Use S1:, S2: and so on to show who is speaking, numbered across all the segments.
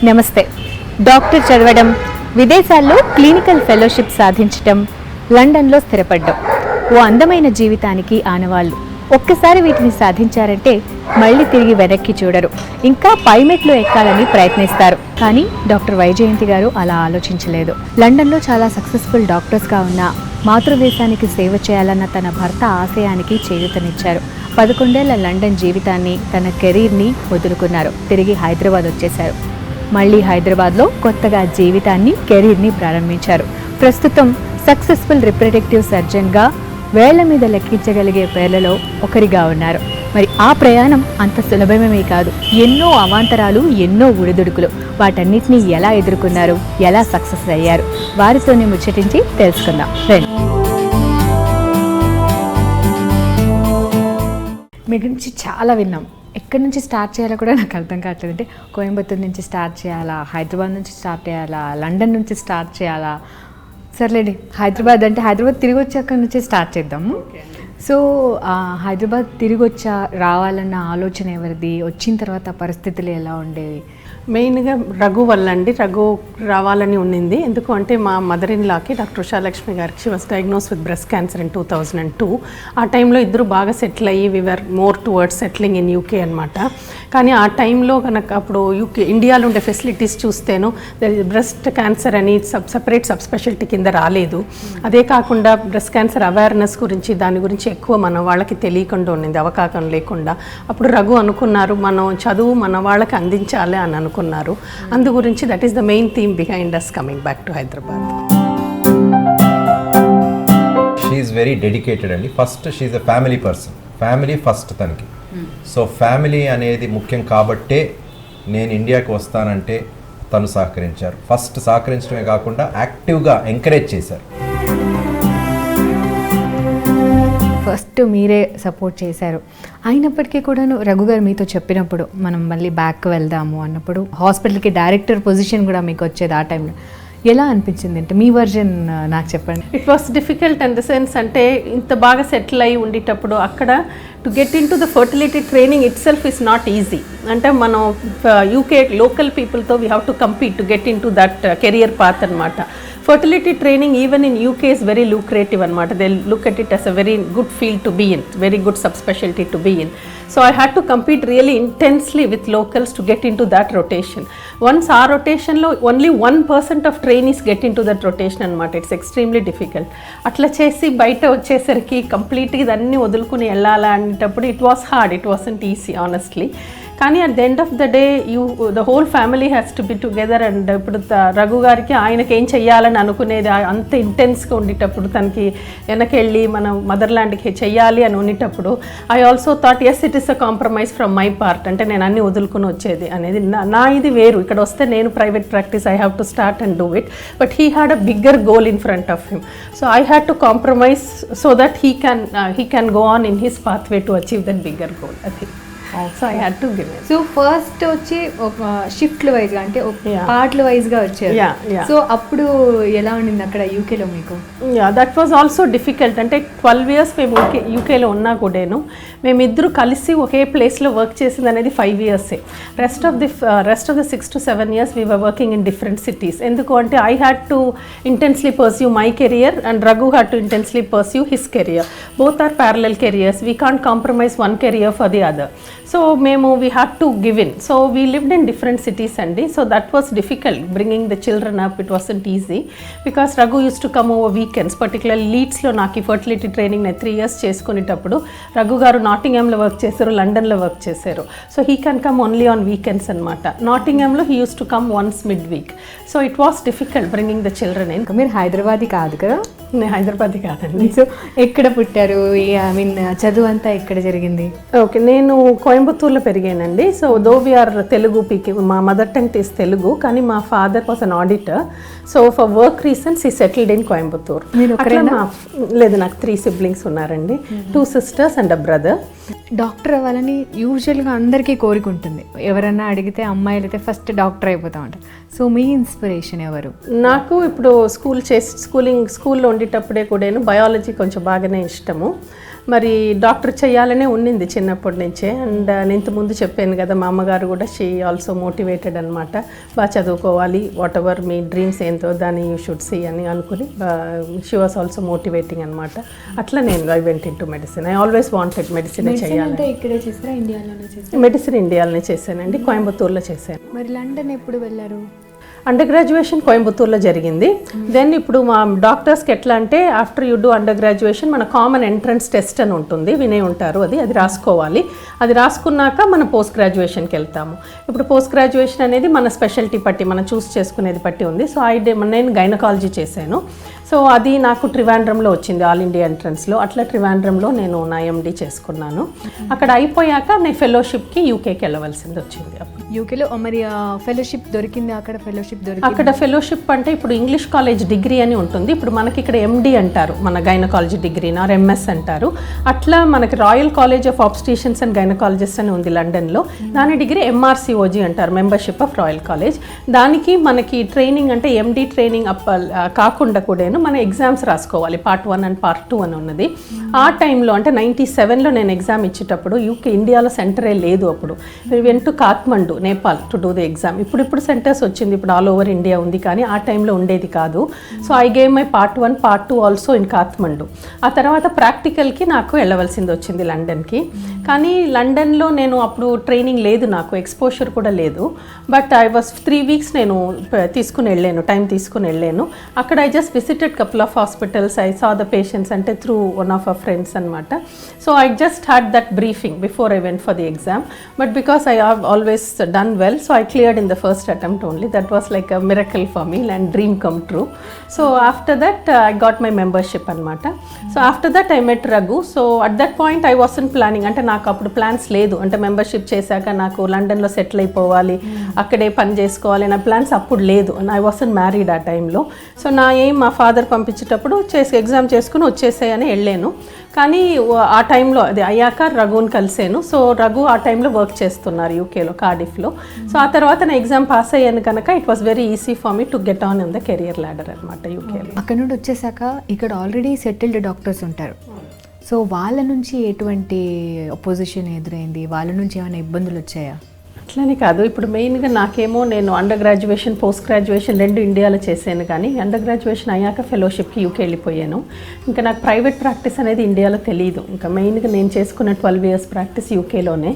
S1: నమస్తే. డాక్టర్ చదవడం, విదేశాల్లో క్లినికల్ ఫెలోషిప్ సాధించడం, లండన్లో స్థిరపడ్డం ఓ అందమైన జీవితానికి ఆనవాళ్ళు. ఒక్కసారి వీటిని సాధించారంటే మళ్ళీ తిరిగి వెనక్కి చూడరు, ఇంకా పైమెట్లు ఎక్కాలని ప్రయత్నిస్తారు. కానీ డాక్టర్ వైజయంతి గారు అలా ఆలోచించలేదు. లండన్లో చాలా సక్సెస్ఫుల్ డాక్టర్స్గా ఉన్న మాతృదేశానికి సేవ చేయాలన్న తన భర్త ఆశయానికి చేయూతనిచ్చారు. 11 ఏళ్ల లండన్ జీవితాన్ని, తన కెరీర్ని వదులుకున్నారు. తిరిగి హైదరాబాద్ వచ్చేశారు. మళ్ళీ హైదరాబాద్లో కొత్తగా జీవితాన్ని, కెరీర్ని ప్రారంభించారు. ప్రస్తుతం సక్సెస్ఫుల్ రిప్రొడక్టివ్ సర్జన్గా వేళ్ల మీద లెక్కించగలిగే పేర్లలో ఒకరిగా ఉన్నారు. మరి ఆ ప్రయాణం అంత సులభమే కాదు. ఎన్నో అవాంతరాలు, ఎన్నో ఉడిదుడుకులు. వాటన్నిటినీ ఎలా ఎదుర్కొన్నారు, ఎలా సక్సెస్ అయ్యారు, వారితోనే ముచ్చటించి తెలుసుకుందాం. మీ గురించి చాలా విన్నాం. ఎక్కడి నుంచి స్టార్ట్ చేయాలో కూడా నాకు అర్థం కావట్లేదు. అంటే కోయంబత్తూరు నుంచి స్టార్ట్ చేయాలా, హైదరాబాద్ నుంచి స్టార్ట్ చేయాలా, లండన్ నుంచి స్టార్ట్ చేయాలా? సర్లేండి, హైదరాబాద్ అంటే హైదరాబాద్ తిరిగి వచ్చాక నుంచి స్టార్ట్ చేద్దాము. సో హైదరాబాద్ తిరిగి రావాలన్న ఆలోచన ఎవరిది? వచ్చిన తర్వాత పరిస్థితులు ఎలా ఉండేవి?
S2: మెయిన్గా రఘు వల్ల అండి. రఘు రావాలని ఉన్నింది. ఎందుకు అంటే మా మదర్ ఇన్ లాకి డాక్టర్ ఉషాలక్ష్మి గారికి she was diagnose with breast cancer in 2002. ఆ టైంలో ఇద్దరు బాగా సెటిల్ అయ్యి we are more towards settling in UK అనమాట. కానీ ఆ టైంలో కనుక అప్పుడు ఇండియాలో ఉండే ఫెసిలిటీస్ చూస్తేను బ్రెస్ట్ క్యాన్సర్ అని సపరేట్ సబ్ స్పెషాలిటీ కింద రాలేదు. అదే కాకుండా బ్రెస్ట్ క్యాన్సర్ అవేర్నెస్ గురించి, దాని గురించి ఎక్కువ మన వాళ్ళకి తెలియకుండా ఉండింది, అవకాశం లేకుండా. అప్పుడు రఘు అనుకున్నారు, మనం చదువు మన వాళ్ళకి అందించాలి అని అనుకున్నారు. అందు గురించి that is the main theme behind us coming back to Hyderabad.
S3: She is very dedicated అండి. First she is a family person. Family first తనకి. సో ఫ్యామిలీ అనేది ముఖ్యం కాబట్టే నేను ఇండియాకి వస్తానంటే తను సహకరించారు. ఫస్ట్ సహకరించడమే కాకుండా యాక్టివ్గా ఎంకరేజ్ చేశారు.
S1: ఫస్ట్ మీరే సపోర్ట్ చేశారు. అయినప్పటికీ కూడాను రఘు గారు మీతో చెప్పినప్పుడు మనం మళ్ళీ బ్యాక్ వెళ్దాము అన్నప్పుడు హాస్పిటల్కి డైరెక్టర్ పొజిషన్ కూడా మీకు వచ్చేది. ఆ టైంలో ఎలా అనిపించింది అంటే మీ వర్జన్ నాకు చెప్పండి.
S2: It was difficult in the sense, అంటే ఇంత బాగా సెటిల్ అయ్యి ఉండేటప్పుడు అక్కడ to get into the fertility training itself is not easy. అంటే మనం యూకే లోకల్ పీపుల్తో we have to compete to get into that career path అనమాట. Fertility training even in UK is very lucrative anamata. They look at it as a very good field to be in, very good subspecialty to be in. So I had to compete really intensely with locals to get into that rotation. Once our rotation lo only 1% of trainees get into that rotation anamata. It's extremely difficult. Atla chesi baita vachesariki complete ga danni odulukuni ellala anitappudu it was hard. It wasn't easy honestly. కానీ at the end of the day the whole family has to be together. And ఇప్పుడు రఘు గారికి ఆయనకి ఏం చెయ్యాలని అనుకునేది అంత ఇంటెన్స్గా ఉండేటప్పుడు, తనకి వెనకెళ్ళి మనం మదర్లాండ్కి చెయ్యాలి అని ఉండేటప్పుడు I also thought as it is a compromise from my part. అంటే నేను అన్ని వదులుకుని వచ్చేది అనేది నా ఇది వేరు. ఇక్కడ వస్తే నేను private practice I have to start and do it. But he had a bigger goal in front of him. So I had to compromise so that he can go on in his pathway to achieve that bigger goal. అది so I had to give it.
S1: So first వచ్చి ఒక షిఫ్ట్ల వైజ్గా అంటే పార్ట్ల వైజ్గా వచ్చారు. So అప్పుడు ఎలా ఉండింది అక్కడ యూకేలో మీకు?
S2: That was also difficult. అంటే 12 years మేము యూకేలో ఉన్నా కూడాను మేమిద్దరు కలిసి ఒకే ప్లేస్లో వర్క్ చేసింది అనేది 5 years. Rest of the 6 to 7 years we were working in different cities. ఎందుకు అంటే I had to intensely pursue my career and Raghu had to intensely pursue his career. Both are parallel careers. We can't compromise one career for the other. So మేము we had to give in. So we lived in different cities అండి. So that was difficult bringing the children up. It వాసంట్ easy because Raghu use to come over weekends. Particularly లీడ్స్లో నాకు ఈ fertility training నేను 3 years చేసుకునేటప్పుడు రఘు గారు నాటింగ్హామ్లో work చేశారు, లండన్లో work చేశారు. So he can come only on weekends అనమాట. నాటింగ్హామ్లో he use to come once mid week. So it was difficult bringing the children in.
S1: మీరు హైదరాబాదీ కాదు కదా?
S2: నేను హైదరాబాదీ కాదండి.
S1: సో ఎక్కడ పుట్టారు? ఐ మీన్ చదువు అంతా ఎక్కడ జరిగింది?
S2: ఓకే, నేను కోయంబత్తూర్లో పెరిగానండి. సో దో వీఆర్ తెలుగు పీకి, మా మదర్ టంగ్ ఈస్ తెలుగు, కానీ మా father was an auditor. So for work reasons ఈ సెటిల్డ్ ఇన్ కోయంబత్తూర్. లేదు, నాకు 3 siblings ఉన్నారండి. 2 sisters and a brother.
S1: Doctor అవ్వాలని యూజువల్గా అందరికీ కోరిక ఉంటుంది. ఎవరన్నా అడిగితే అమ్మాయిలు అయితే ఫస్ట్ డాక్టర్ అయిపోతా ఉంటారు. సో మీ ఇన్స్పిరేషన్ ఎవరు?
S2: నాకు ఇప్పుడు స్కూల్లో ఉండేటప్పుడే కూడా బయాలజీ కొంచెం బాగానే ఇష్టము. మరి డాక్టర్ చేయాలనే ఉండింది చిన్నప్పటి నుంచే. అండ్ నేను ఇంతకుముందు చెప్పాను కదా, మా అమ్మగారు కూడా షీ ఆల్సో మోటివేటెడ్ అనమాట. బాగా చదువుకోవాలి, వాట్ ఎవర్ మీ డ్రీమ్స్ ఏంటో దాన్ని యూ షుడ్ సీ అని అనుకుని షీ వాస్ ఆల్సో మోటివేటింగ్ అనమాట. అట్లా నేను I went in to medicine. I always wanted medicine చేయాలి.
S1: ఇక్కడే చేస్తారా, ఇండియాలోనే చేస్తారా?
S2: మెడిసిన్ ఇండియాలోనే చేశానండి, కోయంబత్తూర్లో చేశాను.
S1: మరి లండన్ ఎప్పుడు వెళ్ళారు?
S2: అండర్ గ్రాడ్యుయేషన్ కోయంబత్తూర్లో జరిగింది. దెన్ ఇప్పుడు మా డాక్టర్స్కి ఎట్లా అంటే, after you do under graduation మన కామన్ ఎంట్రన్స్ టెస్ట్ అని ఉంటుంది, వినే ఉంటారు, అది రాసుకోవాలి. అది రాసుకున్నాక మనం పోస్ట్ గ్రాడ్యుయేషన్కి వెళ్తాము. ఇప్పుడు పోస్ట్ గ్రాడ్యుయేషన్ అనేది మన స్పెషాలిటీ బట్టి మనం చూస్ చేసుకునేది బట్టి ఉంది. సో నేను గైనకాలజీ చేశాను. సో అది నాకు ట్రివాండ్రంలో వచ్చింది, ఆల్ ఇండియా ఎంట్రన్స్లో. అట్లా ట్రివాండ్రంలో నేను నా ఎండి చేసుకున్నాను. అక్కడ అయిపోయాక నేను ఫెలోషిప్కి యూకేకి వెళ్ళవలసింది వచ్చింది.
S1: యూకేలో మరి ఫెలోషిప్ దొరికింది? అక్కడ ఫెలోషిప్ దొరికింది.
S2: అక్కడ ఫెలోషిప్ అంటే ఇప్పుడు ఇంగ్లీష్ కాలేజ్ డిగ్రీ అని ఉంటుంది. ఇప్పుడు మనకి ఇక్కడ ఎండి అంటారు, మన గైనకాలజీ డిగ్రీ ఆర్ ఎంఎస్ అంటారు. అట్లా మనకి royal college of obstetricians and gynaecologist అని ఉంది లండన్లో. దాని డిగ్రీ ఎంఆర్సిఓజీ అంటారు, మెంబర్షిప్ ఆఫ్ రాయల్ కాలేజ్. దానికి మనకి ట్రైనింగ్ అంటే ఎండి ట్రైనింగ్ కాకుండా కూడా మన ఎగ్జామ్స్ రాసుకోవాలి. పార్ట్ 1 అండ్ పార్ట్ 2 అని ఉన్నది. ఆ టైంలో అంటే 97లో నేను ఎగ్జామ్ ఇచ్చేటప్పుడు ఇండియాలో సెంటరే లేదు. అప్పుడు went to Kathmandu, Nepal to do the exam. ఇప్పుడు సెంటర్స్ వచ్చింది, ఇప్పుడు ఆల్ ఓవర్ ఇండియా ఉంది, కానీ ఆ టైంలో ఉండేది కాదు. So I gave my part 1 part 2 also in Kathmandu. ఆ తర్వాత ప్రాక్టికల్కి నాకు వెళ్ళవలసింది వచ్చింది లండన్కి. కానీ లండన్లో నేను అప్పుడు ట్రైనింగ్ లేదు, నాకు ఎక్స్పోజర్ కూడా లేదు. బట్ ఐ వాస్ 3 వీక్స్ నేను టైం తీసుకుని వెళ్ళాను. అక్కడ I just visited couple of hospitals. I saw the patients ante through one of our friends anamata. So I just had that briefing before I went for the exam. But because I have always done well, so I cleared in the first attempt only. That was like a miracle for me and dream come true. So after that I got my membership anamata. So after that I met Raghu. So at that point I wasn't planning, ante naaku appudu plans ledu, ante membership chesaka naaku London lo settle అయిపోవాలి, అక్కడే పని చేసుకోవాలి నా plans అప్పుడు లేదు. And I వాసంట్ married ఆ టైంలో. So నా ఏం మా ఫాదర్ పంపించేటప్పుడు ఎగ్జామ్ చేసుకుని వచ్చేసాయని వెళ్ళాను. కానీ ఆ టైంలో అది అయ్యాక రఘుని కలిసాను. సో రఘు ఆ టైంలో వర్క్ చేస్తున్నారు యూకేలో, కార్డిఫ్లో. సో ఆ తర్వాత నేను ఎగ్జామ్ పాస్ అయ్యాను కనుక it was very easy for me to get on in the career ladder అనమాట యూకేలో.
S1: అక్కడ నుండి వచ్చేసాక ఇక్కడ ఆల్రెడీ సెటిల్డ్ డాక్టర్స్ ఉంటారు. సో వాళ్ళ నుంచి ఎటువంటి అపోజిషన్ ఎదురైంది? వాళ్ళ నుంచి ఏమైనా ఇబ్బందులు వచ్చాయా?
S2: అట్లనే కాదు, ఇప్పుడు మెయిన్గా నాకేమో నేను అండర్ గ్రాడ్యుయేషన్ పోస్ట్ గ్రాడ్యుయేషన్ 2 ఇండియాలో చేశాను. కానీ అండర్ గ్రాడ్యుయేషన్ అయ్యాక ఫెలోషిప్కి యూకే వెళ్ళిపోయాను. ఇంకా నాకు ప్రైవేట్ ప్రాక్టీస్ అనేది ఇండియాలో తెలియదు. ఇంకా మెయిన్గా నేను చేసుకున్న 12 years ప్రాక్టీస్ యూకేలోనే.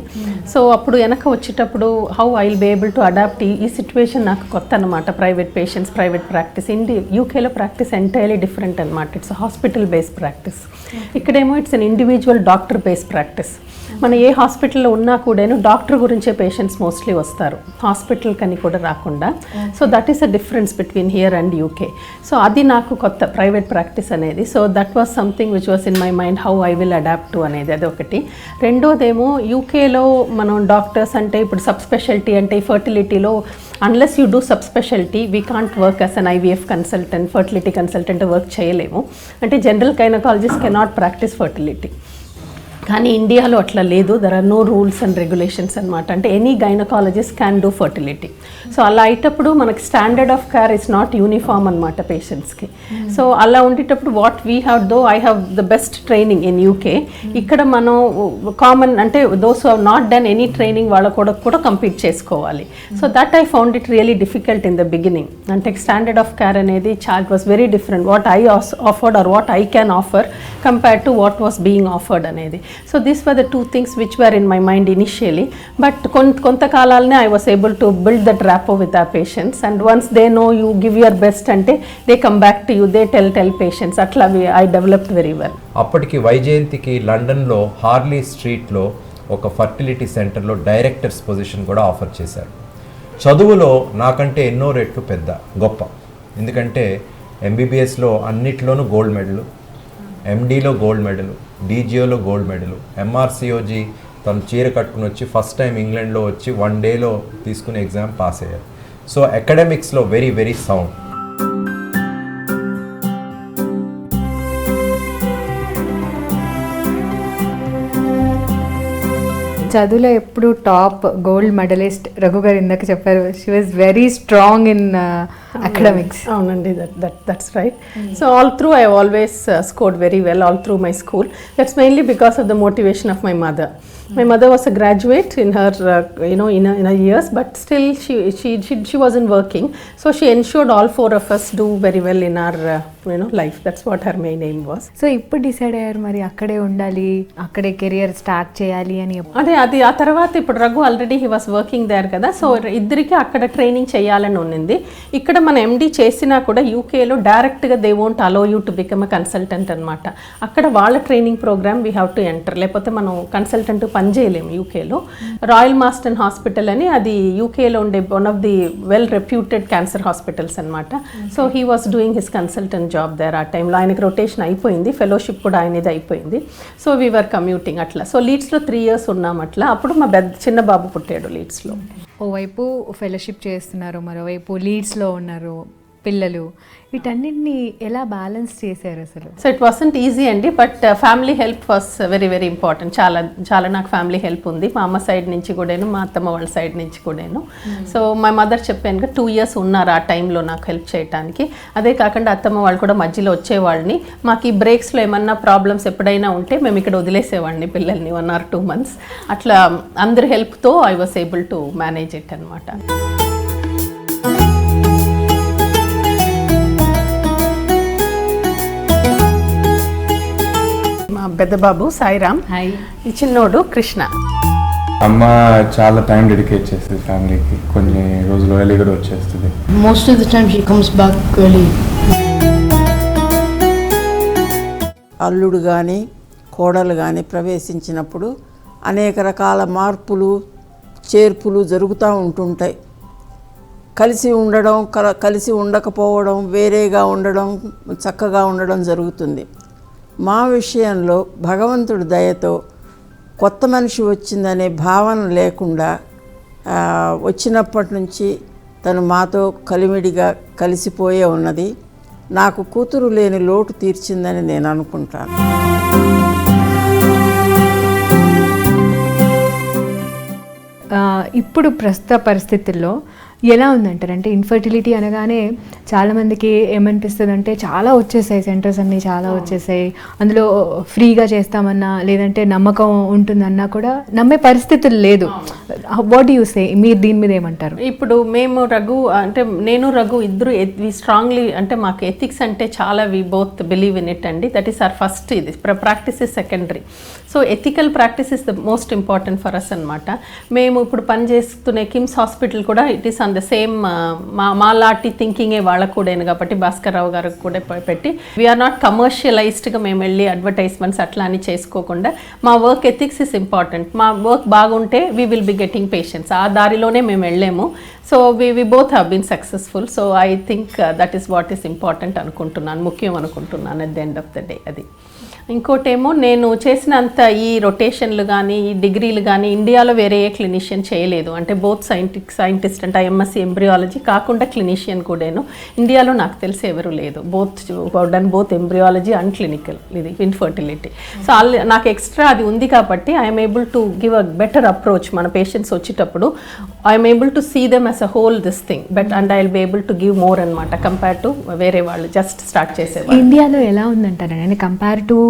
S2: సో అప్పుడు వెనక వచ్చేటప్పుడు how I will be able to adapt ఈ సిచ్యువేషన్ నాకు కొత్త అనమాట. Private patients, private practice. యూకేలో ప్రాక్టీస్ ఎంటైర్లీ డిఫరెంట్ అనమాట. It's hospital based practice. ఇక్కడేమో it's an individual doctor based practice. మన ఏ హాస్పిటల్లో ఉన్నా కూడాను డాక్టర్ గురించే పేషెంట్స్ మోస్ట్లీ వస్తారు, హాస్పిటల్ కని కూడా రాకుండా. So that is a difference between here and UK. So అది నాకు కొత్త ప్రైవేట్ ప్రాక్టీస్ అనేది. So that was something which was in my mind, how I will adapt to అనేది. అదొకటి. రెండోదేమో యూకేలో మనం డాక్టర్స్ అంటే ఇప్పుడు సబ్ స్పెషాలిటీ అంటే ఫర్టిలిటీలో unless you do sub speciality we can't work as an IVF consultant, fertility consultant work చేయలేము. అంటే general gynaecologist cannot practise fertility. కానీ ఇండియాలో అట్లా లేదు. There are no rules and regulations అనమాట. అంటే any gynaecologist can do fertility. So అలా అయ్యేటప్పుడు మనకి standard of care is not uniform అనమాట పేషెంట్స్కి. సో అలా ఉండేటప్పుడు what we have I have the best training in UK. ఇక్కడ మనం కామన్ అంటే those who have not done any training వాళ్ళ కూడా కంపీట్ చేసుకోవాలి. So that I found it really difficult in the beginning. అంటే స్టాండర్డ్ ఆఫ్ కేర్ అనేది it was very different what I offered or what I can offer compared to what was being offered అనేది. So these were the 2 things which were in my mind initially, but kontakalane I was able to build that rapport with our patients, and once they know you give your best ante they come back to you, they tell patients. Atla I developed very well.
S3: అప్పటికి వైజయంతికి లండన్లో Harley స్ట్రీట్లో ఒక fertility సెంటర్లో directors position కూడా offer చేశారు. చదువులో నాకంటే ఎన్నో రెట్లు పెద్ద గొప్ప, ఎందుకంటే ఎంబీబీఎస్లో అన్నిట్లోనూ గోల్డ్ మెడల్, ఎండీలో గోల్డ్ మెడల్, డీజీఓలో గోల్డ్ మెడల్, ఎంఆర్సిఓజీ తను చీర కట్టుకుని వచ్చి ఫస్ట్ టైం ఇంగ్లాండ్లో వచ్చి 1 డేలో తీసుకుని ఎగ్జామ్ పాస్ అయ్యారు. సో అకాడమిక్స్లో వెరీ వెరీ సౌండ్.
S1: చదువులో ఎప్పుడు top gold medalist Raghu garu ఇందాక చెప్పారు. She was very strong in academics.
S2: అవునండి, that's right. So all through I always scored very well all through my school. That's mainly because of the motivation of my mother. My mother was a graduate in her, in her years, but still she wasn't working. So she ensured all four of us do very well in our, life. That's what her main aim was.
S1: So ఇప్పుడు decide అయ్యారు మరి అక్కడే ఉండాలి, అక్కడే career start చేయాలి అని.
S2: అది ఆ తర్వాత ఇప్పుడు Raghu already he was working there కదా, సో ఇద్దరికి అక్కడ ట్రైనింగ్ చేయాలని ఉన్నింది. ఇక్కడ మన ఎండి చేసినా కూడా యూకేలో డైరెక్ట్గా they won't allow you to become a consultant అనమాట. అక్కడ వాళ్ళ training program we have to enter, లేకపోతే మనం కన్సల్టెంట్ పని చేయలేము యూకేలో. రాయల్ మాస్టన్ హాస్పిటల్ అని అది యూకేలో ఉండే one of the well reputed cancer hospitals అనమాట. So he was doing his consultant job there. ఆ టైంలో ఆయనకి రొటేషన్ అయిపోయింది, ఫెలోషిప్ కూడా ఆయనది అయిపోయింది. సో వీఆర్ కమ్యూటింగ్ అట్లా. సో లీడ్స్లో 3 years ఉన్నాం అట్లా. అప్పుడు మా చిన్న బాబు పుట్టాడు లీడ్స్లో.
S1: ఓవైపు ఫెలోషిప్ చేస్తున్నారు, మరోవైపు లీడ్స్లో ఉన్నారు పిల్లలు, వీటన్నిటిని ఎలా బ్యాలెన్స్ చేశారు అసలు?
S2: సో ఇట్ వాసంట్ ఈజీ అండి, but family help was very very important. చాలా నాకు ఫ్యామిలీ హెల్ప్ ఉంది, మా అమ్మ సైడ్ నుంచి కూడాను, మా అత్తమ్మ వాళ్ళ సైడ్ నుంచి కూడాను. సో మా మదర్ చెప్పాను కదా 2 years ఉన్నారు ఆ టైంలో నాకు హెల్ప్ చేయడానికి. అదే కాకుండా అత్తమ్మ వాళ్ళు కూడా మధ్యలో వచ్చేవాళ్ళని. మాకు ఈ బ్రేక్స్లో ఏమన్నా ప్రాబ్లమ్స్ ఎప్పుడైనా ఉంటే మేము ఇక్కడ వదిలేసేవాడిని పిల్లల్ని 1 or 2 months. అట్లా అందరి హెల్ప్తో I was able to manage it అనమాట. పెద్ద బాబు సాయిరామ్, ఈ చిన్నోడు కృష్ణ.
S4: అమ్మ చాలా టైం డెడికేట్ చేస్తుంది ఫ్యామిలీకి, కొన్ని రోజులు ఎర్లీ కూడా వచ్చేస్తుంది.
S5: Most of the time she comes back early.
S6: అల్లుడు కానీ కోడలు కానీ ప్రవేశించినప్పుడు అనేక రకాల మార్పులు చేర్పులు జరుగుతూ ఉంటుంటాయి. కలిసి ఉండడం, కలిసి ఉండకపోవడం, వేరేగా ఉండడం, చక్కగా ఉండడం జరుగుతుంది. మా విషయంలో భగవంతుడి దయతో కొత్త మనిషి వచ్చిందనే భావన లేకుండా వచ్చినప్పటి నుంచి తను మాతో కలిమిడిగా కలిసిపోయే ఉన్నది. నాకు కూతురు లేని లోటు తీర్చిందని నేను అనుకుంటాను.
S1: ఇప్పుడు ప్రస్తుత పరిస్థితుల్లో ఎలా ఉందంటారు? అంటే ఇన్ఫర్టిలిటీ అనగానే చాలామందికి ఏమనిపిస్తుంది అంటే చాలా వచ్చేసాయి, సెంటర్స్ అన్నీ చాలా వచ్చేసాయి, అందులో ఫ్రీగా చేస్తామన్నా లేదంటే నమ్మకం ఉంటుందన్నా కూడా నమ్మే పరిస్థితులు లేదు. వాట్ యూ సే, మీరు దీని మీద ఏమంటారు?
S2: ఇప్పుడు మేము నేను రఘు ఇద్దరు వి స్ట్రాంగ్లీ, అంటే మాకు ఎథిక్స్ అంటే చాలా we both believe in it అండి. That is our first. ఇది practice is secondary. So ethical practice is the most important for us అనమాట. మేము ఇప్పుడు పనిచేస్తున్న కిమ్స్ హాస్పిటల్ కూడా it is on the same మా లాంటి థింకింగే వాళ్ళకు కూడా, కాబట్టి భాస్కర్ రావు గారికి కూడా పెట్టి వీఆర్ నాట్ కమర్షియలైజ్డ్గా మేము వెళ్ళి అడ్వర్టైజ్మెంట్స్ అట్లా అని చేసుకోకుండా మా వర్క్ ఎథిక్స్ ఇస్ ఇంపార్టెంట్. మా వర్క్ బాగుంటే we will be getting patients. ఆ దారిలోనే మేము వెళ్ళాము. So we both have been successful. So I think that is what is important అనుకుంటున్నాను, ముఖ్యం అనుకుంటున్నాను at the end of the day. అది ఇంకోటేమో నేను చేసినంత ఈ రొటేషన్లు కానీ ఈ డిగ్రీలు కానీ ఇండియాలో వేరే ఏ క్లినిషియన్ చేయలేదు. అంటే బోత్ సైంటిస్ట్ అంటే ఎంఎస్సీ ఎంబ్రియాలజీ కాకుండా క్లినిషియన్ కూడాను ఇండియాలో నాకు తెలిసి ఎవరు లేదు. బోత్ ఎంబ్రియాలజీ అండ్ క్లినికల్ ఇది ఇన్ఫర్టిలిటీ. సో నాకు ఎక్స్ట్రా అది ఉంది కాబట్టి I'm able to give a better approach. మన పేషెంట్స్ వచ్చేటప్పుడు I'm able to see them as a whole this thing and I will be able to give more అనమాట compare to వేరే వాళ్ళు just start చేసేవాళ్ళు.
S1: ఇండియాలో ఎలా ఉందంటారండి కంపేర్ టు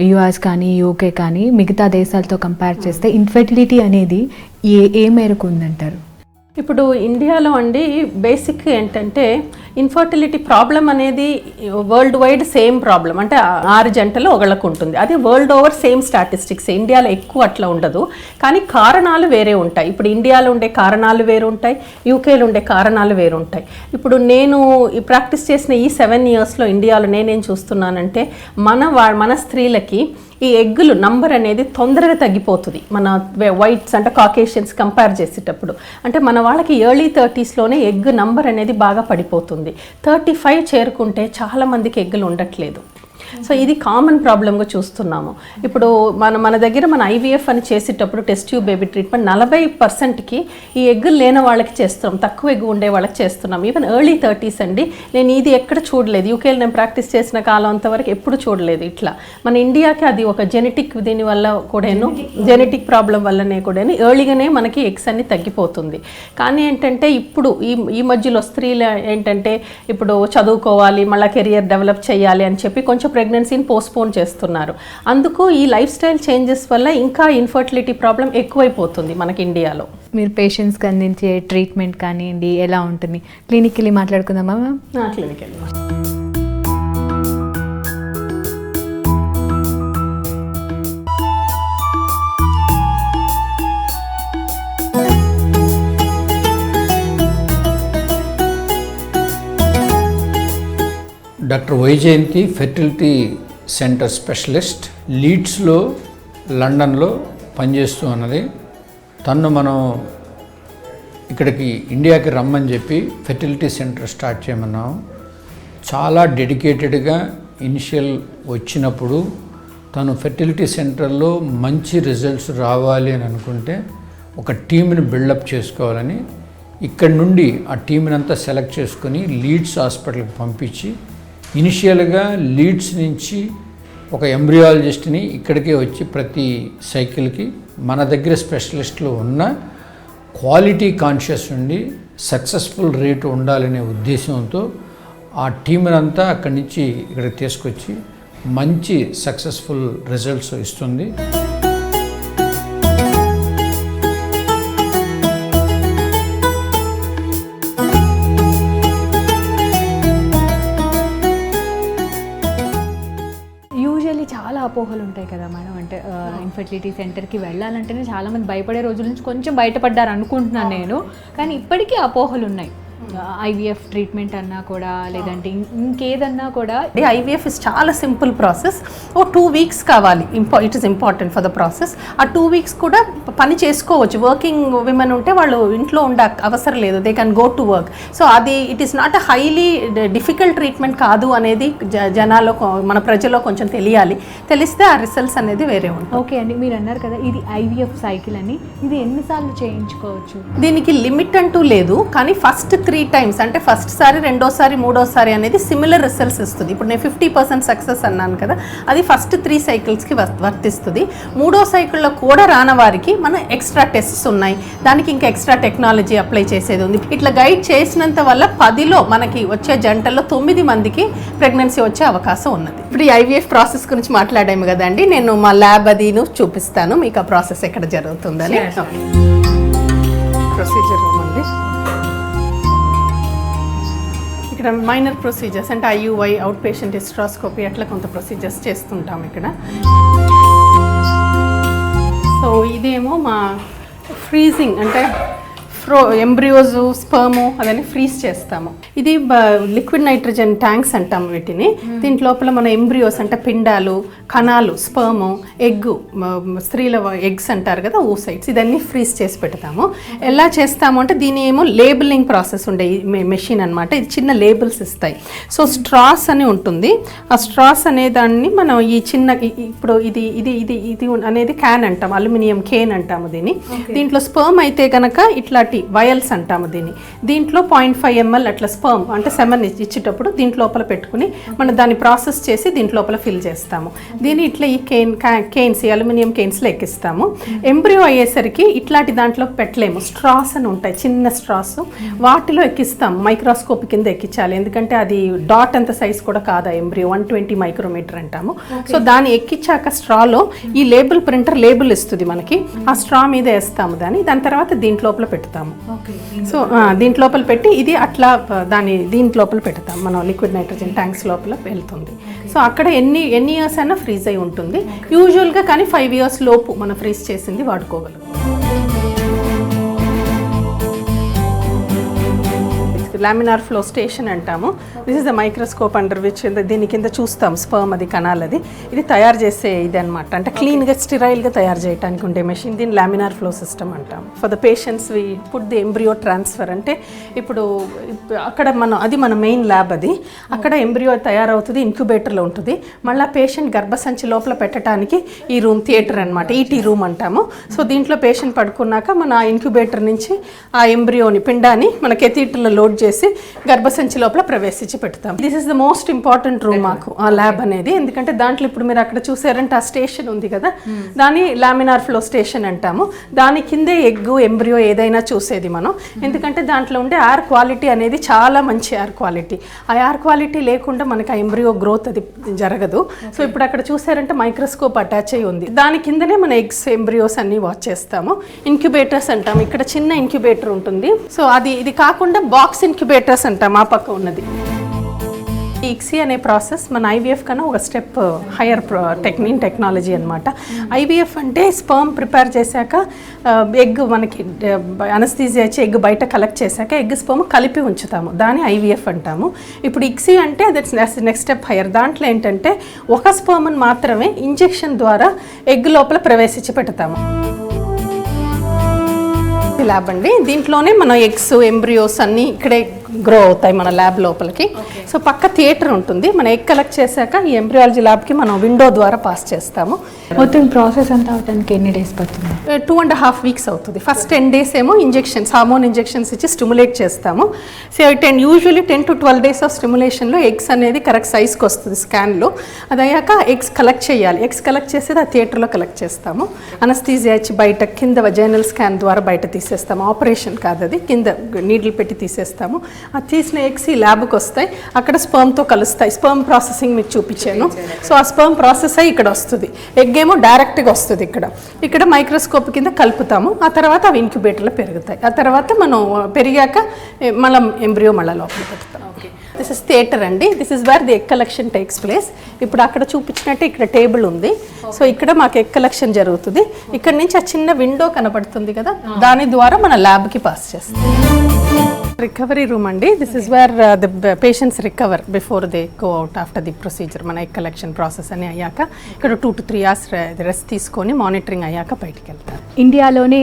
S1: యుఎస్ కానీ యూకే కానీ మిగతా దేశాలతో కంపేర్ చేస్తే ఇన్ఫర్టిలిటీ అనేది ఏ మేరకు ఉందంటారు?
S2: ఇప్పుడు ఇండియాలో అండి బేసిక్ ఏంటంటే ఇన్ఫర్టిలిటీ ప్రాబ్లం అనేది వరల్డ్ వైడ్ సేమ్ ప్రాబ్లం. అంటే 6 జంటలు ఒకళ్ళకు ఉంటుంది. అది వరల్డ్ ఓవర్ సేమ్ స్టాటిస్టిక్స్. ఇండియాలో ఎక్కువ అట్లా ఉండదు, కానీ కారణాలు వేరే ఉంటాయి. ఇప్పుడు ఇండియాలో ఉండే కారణాలు వేరు ఉంటాయి, యూకేలో ఉండే కారణాలు వేరు ఉంటాయి. ఇప్పుడు నేను ప్రాక్టీస్ చేసిన ఈ 7 yearsలో ఇండియాలో నేనేం చూస్తున్నానంటే మన స్త్రీలకి ఈ ఎగ్గులు నంబర్ అనేది తొందరగా తగ్గిపోతుంది మన వైట్స్ అంటే కాకేషియన్స్ కంపేర్ చేసేటప్పుడు. అంటే మన వాళ్ళకి ఎర్లీ 30sలోనే ఎగ్ నంబర్ అనేది బాగా పడిపోతుంది. 35 చేరుకుంటే చాలామందికి ఎగ్గులు ఉండట్లేదు. సో ఇది కామన్ ప్రాబ్లమ్గా చూస్తున్నాము. ఇప్పుడు మన దగ్గర మన IVF అని చేసేటప్పుడు టెస్ట్ ట్యూబ్ బేబీ ట్రీట్మెంట్ 40%కి ఈ ఎగ్గులు లేని వాళ్ళకి చేస్తున్నాం, తక్కువ ఎగ్గు ఉండే వాళ్ళకి చేస్తున్నాం. ఈవెన్ ఎర్లీ 30s అండి. నేను ఇది ఎక్కడ చూడలేదు, యూకేలో నేను ప్రాక్టీస్ చేసిన కాలం అంతవరకు ఎప్పుడు చూడలేదు ఇట్లా. మన ఇండియాకి అది ఒక జెనెటిక్ దీనివల్ల కూడాను, జెనెటిక్ ప్రాబ్లం వల్లనే కూడాను ఎర్లీగానే మనకి ఎగ్స్ అన్ని తగ్గిపోతుంది. కానీ ఏంటంటే ఇప్పుడు ఈ మధ్యలో స్త్రీలు ఏంటంటే ఇప్పుడు చదువుకోవాలి, మళ్ళీ కెరియర్ డెవలప్ చేయాలి అని చెప్పి కొంచెం ప్రెగ్నెన్సీని పోస్ట్పోన్ చేస్తున్నారు. అందుకు ఈ లైఫ్ స్టైల్ చేంజెస్ వల్ల ఇంకా ఇన్ఫర్టిలిటీ ప్రాబ్లం ఎక్కువైపోతుంది మనకి ఇండియాలో.
S1: మీరు పేషెంట్స్కి అందించే ట్రీట్మెంట్ కానివ్వండి ఎలా ఉంటుంది? క్లినిక్కి వెళ్ళి మాట్లాడుకుందామా మ్యామ్?
S2: క్లినిక్ వెళ్ళి
S7: doctor Vyjayanthi fertility centre specialist, లీడ్స్లో లండన్లో పనిచేస్తూ ఉన్నది. తను మనం ఇక్కడికి ఇండియాకి రమ్మని చెప్పి ఫెర్టిలిటీ సెంటర్ స్టార్ట్ చేయమన్నాం. చాలా డెడికేటెడ్గా ఇనిషియల్ వచ్చినప్పుడు తను ఫెర్టిలిటీ సెంటర్లో మంచి రిజల్ట్స్ రావాలి అని అనుకుంటే ఒక టీంని బిల్డప్ చేసుకోవాలని ఇక్కడి నుండి ఆ టీంని అంతా సెలెక్ట్ చేసుకొని లీడ్స్ హాస్పిటల్కి పంపించి ఇనిషియల్గా లీడ్స్ నుంచి ఒక ఎంబ్రియాలజిస్ట్ని ఇక్కడికే వచ్చి ప్రతి సైకిల్కి మన దగ్గర స్పెషలిస్టులు ఉన్న క్వాలిటీ కాన్షియస్ ఉండి సక్సెస్ఫుల్ రేటు ఉండాలనే ఉద్దేశంతో ఆ టీంని అంతా అక్కడి నుంచి ఇక్కడికి తీసుకొచ్చి మంచి సక్సెస్ఫుల్ రిజల్ట్స్ ఇస్తుంది.
S1: చాలా అపోహలు ఉంటాయి కదా మేడం, అంటే ఇన్ఫర్టిలిటీ సెంటర్కి వెళ్ళాలంటేనే చాలామంది భయపడే రోజుల నుంచి కొంచెం బయటపడ్డారు అనుకుంటున్నాను నేను. కానీ ఇప్పటికీ అపోహలు ఉన్నాయి. IVF ట్రీట్మెంట్ అన్నా కూడా లేదంటే ఇంకేదన్నా కూడా.
S2: IVF ఇస్ చాలా సింపుల్ ప్రాసెస్. 2 weeks కావాలి, it is important for the process. ఆ 2 weeks కూడా పని చేసుకోవచ్చు. వర్కింగ్ విమెన్ ఉంటే వాళ్ళు ఇంట్లో ఉండే అవసరం లేదు, they can go to work. So అది it is not a highly difficult treatment కాదు అనేది జనాల్లో మన ప్రజల్లో కొంచెం తెలియాలి. తెలిస్తే ఆ రిజల్ట్స్ అనేది వేరే ఉంటుంది.
S1: ఓకే అండి, మీరు అన్నారు కదా ఇది IVF సైకిల్ అని, ఇది ఎన్నిసార్లు చేయించుకోవచ్చు?
S2: దీనికి లిమిట్ అంటూ లేదు, కానీ ఫస్ట్ 3 times అంటే ఫస్ట్ సారి, రెండోసారి, మూడోసారి అనేది సిమిలర్ రిజల్ట్స్ ఇస్తుంది. ఇప్పుడు నేను 50% సక్సెస్ అన్నాను కదా, అది ఫస్ట్ 3 cyclesకి వర్తిస్తుంది. 3వ సైకిల్లో కూడా రాని వారికి మన ఎక్స్ట్రా టెస్ట్స్ ఉన్నాయి, దానికి ఇంకా ఎక్స్ట్రా టెక్నాలజీ అప్లై చేసేది ఉంది. ఇట్లా గైడ్ చేసినంత వల్ల 10లో మనకి వచ్చే జంటల్లో 9 మందికి ప్రెగ్నెన్సీ వచ్చే అవకాశం ఉన్నది. ఇప్పుడు ఈ IVF ప్రాసెస్ గురించి మాట్లాడాము కదండి, నేను మా ల్యాబ్ అదిను చూపిస్తాను మీకు ఆ ప్రాసెస్ ఎక్కడ జరుగుతుందని. ప్రొసీజర్ రూమ్ ఉంది ఇక్కడ. మైనర్ ప్రొసీజర్స్ అంటే IUI, అవుట్ పేషెంట్ హిస్ట్రాస్కోపీ అట్లా కొంత ప్రొసీజర్స్ చేస్తుంటాం ఇక్కడ. సో ఇదేమో మా ఫ్రీజింగ్ అంటే ఎంబ్రియోస్, స్పర్ము అదని ఫ్రీజ్ చేస్తాము. ఇది లిక్విడ్ నైట్రోజన్ ట్యాంక్స్ అంటాము వీటిని. దీంట్ లోపల మన ఎంబ్రియోస్ అంటే పిండాలు, కణాలు, స్పర్ము, ఎగ్గు, స్త్రీల ఎగ్స్ అంటారు కదా, ఓసైట్స్, ఇదన్నీ ఫ్రీజ్ చేసి పెడతాము. ఎలా చేస్తాము అంటే దీని ఏమో లేబులింగ్ ప్రాసెస్ ఉండే మెషిన్ అనమాట. ఇది చిన్న లేబుల్స్ ఇస్తాయి. సో స్ట్రాస్ అని ఉంటుంది. ఆ స్ట్రాస్ అనే దాన్ని మనం ఈ చిన్న ఇప్పుడు ఇది ఇది ఇది ఇది అనేది క్యాన్ అంటాం, అల్యూమినియం కేన్ అంటాము దీన్ని. దీంట్లో స్పర్మ్ అయితే కనుక ఇట్లాంటి వయల్స్ అంటాము దీన్ని. దీంట్లో 0.5 ml అట్లా స్పర్మ్ అంటే సెమన్ ఇచ్చేటప్పుడు దీంట్ లోపల పెట్టుకుని మనం దాన్ని ప్రాసెస్ చేసి దీంట్ లోపల ఫిల్ చేస్తాము. దీన్ని ఇట్లా ఈ కేన్స్, ఈ అల్యూమినియం కేన్స్లో ఎక్కిస్తాము. ఎంబ్రియో అయ్యేసరికి ఇట్లాంటి దాంట్లో పెట్టలేము, స్ట్రాస్ అని ఉంటాయి, చిన్న స్ట్రాస్, వాటిలో ఎక్కిస్తాము. మైక్రోస్కోప్ కింద ఎక్కించాలి, ఎందుకంటే అది డాట్ అంత సైజ్ కూడా కాదా ఎంబ్రియో, 120 micrometer అంటాము. సో దాన్ని ఎక్కించాక స్ట్రాలో ఈ లేబుల్ ప్రింటర్ లేబుల్ ఇస్తుంది మనకి, ఆ స్ట్రా మీద వేస్తాము దాని తర్వాత దీంట్ లోపల పెడతాము. సో దీంట్ లోపల పెట్టి ఇది అట్లా దీంట్ లోపల పెడతాం మనం, లిక్విడ్ నైట్రోజన్ ట్యాంక్స్ లోపల వెళ్తుంది. సో అక్కడ ఎన్ని ఇయర్స్ అయినా ఫ్రీజ్ అయి ఉంటుంది యూజువల్గా, కానీ 5 years లోపు మనం ఫ్రీజ్ చేసింది వాడుకోగలం. లామినార్ ఫ్లో స్టేషన్ అంటాము. This is the microscope under which దీని కింద చూస్తాం స్పర్మ్ అది కణాలది. ఇది తయారు చేసే ఇది అనమాట, అంటే క్లీన్గా స్టిరైల్గా తయారు చేయడానికి ఉండే మెషిన్. దీన్ని లామినార్ ఫ్లో సిస్టమ్ అంటాం. For the patients we put the embryo transfer, అంటే ఇప్పుడు అక్కడ మన మెయిన్ ల్యాబ్ అది. అక్కడ ఎంబ్రియో తయారవుతుంది, ఇంక్యుబేటర్లో ఉంటుంది. మళ్ళీ పేషెంట్ గర్భసంచి లోపల పెట్టడానికి ఈ రూమ్ థియేటర్ అనమాట, ఈటీ రూమ్ అంటాము. సో దీంట్లో పేషెంట్ పడుకున్నాక మన ఇంక్యుబేటర్ నుంచి ఆ ఎంబ్రియోని పిండాన్ని మన కెథీటర్లో లోడ్ చేసి గర్భసంచి లోపల ప్రవేశించి పెడతాం. This is the most important room మాకు ఆ ల్యాబ్ అనేది. ఎందుకంటే దాంట్లో ఇప్పుడు మీరు అక్కడ చూసారంటే ఆ స్టేషన్ ఉంది కదా, దాన్ని లామినార్ ఫ్లో స్టేషన్ అంటాము. దాని కిందే ఎగ్గు ఎంబ్రియో ఏదైనా చూసేది మనం. ఎందుకంటే దాంట్లో ఉండే ఎయిర్ క్వాలిటీ అనేది చాలా మంచి ఎయిర్ క్వాలిటీ. ఆ ఎయిర్ క్వాలిటీ లేకుండా మనకి ఆ ఎంబ్రియో గ్రోత్ అది జరగదు. సో ఇప్పుడు అక్కడ చూసారంటే మైక్రోస్కోప్ అటాచ్ అయ్యి ఉంది. దాని కిందనే మన ఎగ్స్ ఎంబ్రియోస్ అన్ని వాచ్ చేస్తాము. ఇంక్యుబేటర్స్ అంటాము, ఇక్కడ చిన్న ఇంక్యుబేటర్ ఉంటుంది. సో ఇది కాకుండా బాక్స్ ఇంక్యుబేటర్స్ అంటాం ఆ పక్క ఉన్నది. ఈ ఇక్సీ అనే ప్రాసెస్ మన ఐవీఎఫ్ కన్నా ఒక స్టెప్ హయ్యర్ టెక్నాలజీ అనమాట. ఐవీఎఫ్ అంటే స్పర్మ్ ప్రిపేర్ చేశాక ఎగ్ మనకి అనస్థీజియా ఇచ్చి ఎగ్ బయట కలెక్ట్ చేశాక ఎగ్ స్పర్మ్ కలిపి ఉంచుతాము, దాన్ని ఐవీఎఫ్ అంటాము. ఇప్పుడు ఇక్సీ అంటే దట్స్ నెక్స్ట్ స్టెప్ హయ్యర్. దాంట్లో ఏంటంటే ఒక స్పర్మ్ని మాత్రమే ఇంజెక్షన్ ద్వారా ఎగ్ లోపల ప్రవేశించి పెడతాము. ల్యాబ్ అండి, దీంట్లోనే మన ఎగ్స్ ఎంబ్రియోస్ అన్నీ ఇక్కడే గ్రో అవుతాయి మన ల్యాబ్ లోపలికి. సో పక్క థియేటర్ ఉంటుంది. మన ఎగ్ కలెక్ట్ చేశాక ఈ ఎంబ్రియాలజీ ల్యాబ్కి మనం విండో ద్వారా పాస్ చేస్తాము.
S1: మొత్తం ప్రాసెస్ అంతా అవడానికి ఎన్ని డేస్ పడుతుంది?
S2: 2.5 వీక్స్ అవుతుంది. ఫస్ట్ 10 days ఏమో ఇంజెక్షన్స్, హార్మోన్ ఇంజెక్షన్స్ ఇచ్చి స్టిమ్యులేట్ చేస్తాము. So usually 10 to 12 days of స్టిమ్యులేషన్లో ఎగ్స్ అనేది కరెక్ట్ సైజ్కి వస్తుంది స్కాన్లో. అది అయ్యాక ఎగ్స్ కలెక్ట్ చేయాలి. ఎగ్స్ కలెక్ట్ చేసేది ఆ థియేటర్లో కలెక్ట్ చేస్తాము. అనస్థీజియా ఇచ్చి బయట కింద వజైనల్ స్కాన్ ద్వారా బయట తీసేస్తాము. ఆపరేషన్ కాదు అది, కింద నీడిల్ పెట్టి తీసేస్తాము. ఆ తీసిన ఎగ్స్ ఈ ల్యాబ్కి వస్తాయి, అక్కడ స్పర్మ్తో కలుస్తాయి. స్పర్మ్ ప్రాసెసింగ్ మీకు చూపించాను. సో ఆ స్పర్మ్ ప్రాసెస్ అయ్యి ఇక్కడ వస్తుంది. ఎగ్ ఏమో డైరెక్ట్గా వస్తుంది. ఇక్కడ మైక్రోస్కోప్ కింద కలుపుతాము. ఆ తర్వాత అవి ఇంక్యుబేటర్లో పెరుగుతాయి. ఆ తర్వాత మనం పెరిగాక మళ్ళీ ఎంబ్రియో మళ్ళీ లోపల పెడతాం. దిస్ ఇస్ థియేటర్ అండి. This is where the egg collection takes place. ఇప్పుడు అక్కడ చూపించినట్టు ఇక్కడ టేబుల్ ఉంది. సో ఇక్కడ మాకు ఎగ్ కలెక్షన్ జరుగుతుంది. ఇక్కడ నుంచి ఆ చిన్న విండో కనపడుతుంది కదా, దాని ద్వారా మన ల్యాబ్కి పాస్ చేస్తాం. రికవరీ రూమ్ అండి. This is where the patients recover before they go out after the procedure. మన ఎగ్ కలెక్షన్ ప్రాసెస్ అని అయ్యాక ఇక్కడ 2 to 3 hours రెస్ట్ తీసుకొని మానిటరింగ్ అయ్యాక బయటికి వెళ్తారు.
S1: ఇండియాలోనే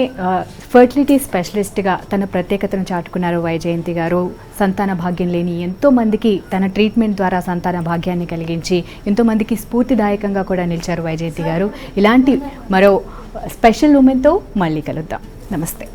S1: ఫర్టిలిటీ స్పెషలిస్ట్గా తన ప్రత్యేకతను చాటుకున్నారు వైజయంతి గారు. సంతాన భాగ్యం లేని ఎంతోమందికి తన ట్రీట్మెంట్ ద్వారా సంతాన భాగ్యాన్ని కలిగించి ఎంతోమందికి స్ఫూర్తిదాయకంగా కూడా నిలిచారు వైజయంతి గారు. ఇలాంటి మరో స్పెషల్ ఉమెన్తో మళ్ళీ కలుద్దాం. నమస్తే.